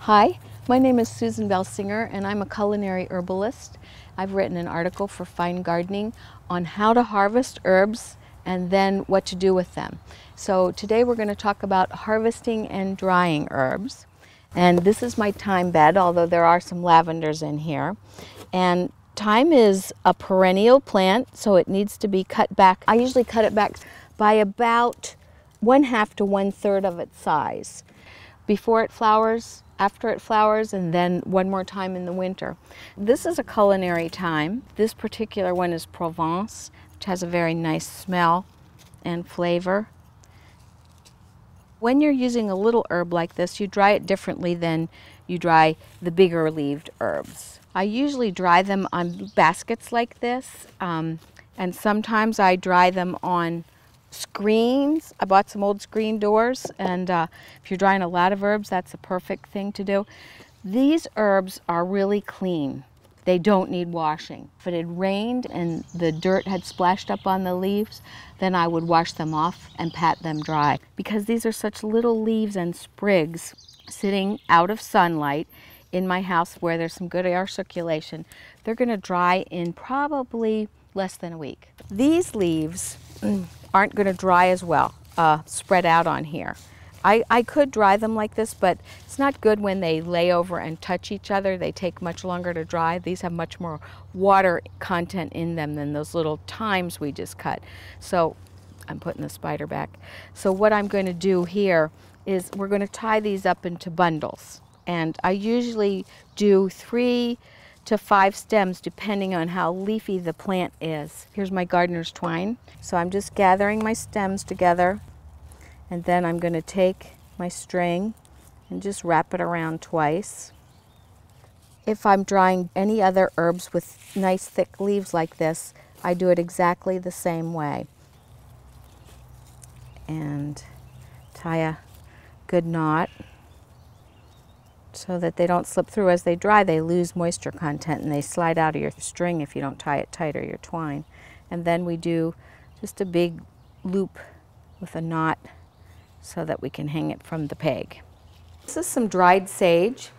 Hi, my name is Susan Belsinger and I'm a culinary herbalist. I've written an article for Fine Gardening on how to harvest herbs and then what to do with them. So today we're going to talk about harvesting and drying herbs. And this is my thyme bed, although there are some lavenders in here. And thyme is a perennial plant, so it needs to be cut back. I usually cut it back by about 1/2 to 1/3 of its size. Before it flowers, after it flowers, and then one more time in the winter. This is a culinary thyme. This particular one is Provence, which has a very nice smell and flavor. When you're using a little herb like this, you dry it differently than you dry the bigger leaved herbs. I usually dry them on baskets like this, and sometimes I dry them on screens. I bought some old screen doors, and if you're drying a lot of herbs, that's a perfect thing to do. These herbs are really clean. They don't need washing. If it had rained and the dirt had splashed up on the leaves, then I would wash them off and pat them dry. Because these are such little leaves and sprigs sitting out of sunlight in my house where there's some good air circulation, they're going to dry in probably less than a week. These leaves aren't going to dry as well spread out on here. I could dry them like this, but it's not good when they lay over and touch each other. They take much longer to dry. These have much more water content in them than those little thymes we just cut. So I'm putting the spider back. So what I'm going to do here is we're going to tie these up into bundles. And I usually do 3 to 5 stems depending on how leafy the plant is. Here's my gardener's twine. So I'm just gathering my stems together, and then I'm going to take my string and just wrap it around twice. If I'm drying any other herbs with nice thick leaves like this, I do it exactly the same way. And tie a good knot so that they don't slip through. As they dry, they lose moisture content and they slide out of your string if you don't tie it tight, or your twine. And then we do just a big loop with a knot so that we can hang it from the peg. This is some dried sage,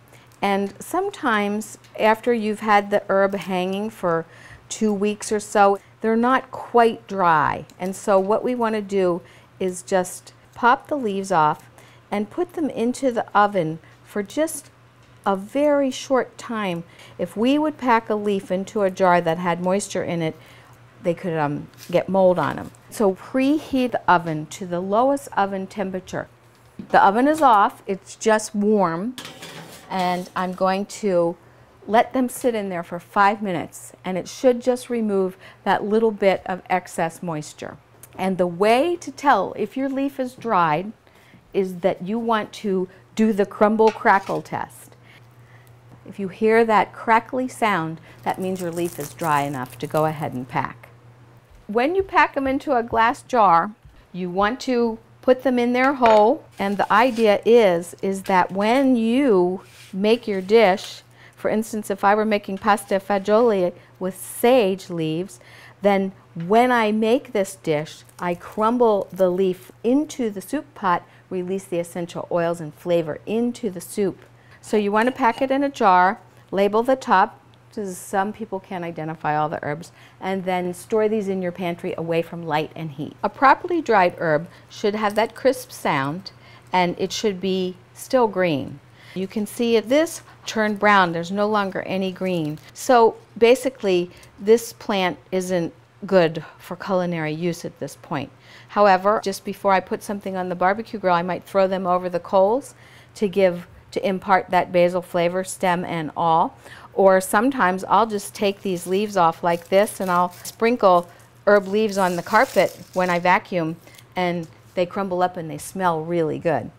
and sometimes after you've had the herb hanging for 2 weeks or so, they're not quite dry. And so what we want to do is just pop the leaves off and put them into the oven for just a very short time. If we would pack a leaf into a jar that had moisture in it, they could get mold on them. So preheat the oven to the lowest oven temperature. The oven is off, it's just warm, and I'm going to let them sit in there for 5 minutes, and it should just remove that little bit of excess moisture. And the way to tell if your leaf is dried is that you want to do the crumble crackle test. If you hear that crackly sound, that means your leaf is dry enough to go ahead and pack. When you pack them into a glass jar, you want to put them in there whole, and the idea is that when you make your dish, for instance, if I were making pasta fagioli with sage leaves, then when I make this dish, I crumble the leaf into the soup pot, release the essential oils and flavor into the soup. So you want to pack it in a jar, label the top, because some people can't identify all the herbs, and then store these in your pantry away from light and heat. A properly dried herb should have that crisp sound, and it should be still green. You can see this turned brown. There's no longer any green. So basically, this plant isn't good for culinary use at this point. However, just before I put something on the barbecue grill, I might throw them over the coals to impart that basil flavor, stem and all. Or sometimes I'll just take these leaves off like this, and I'll sprinkle herb leaves on the carpet when I vacuum, and they crumble up and they smell really good.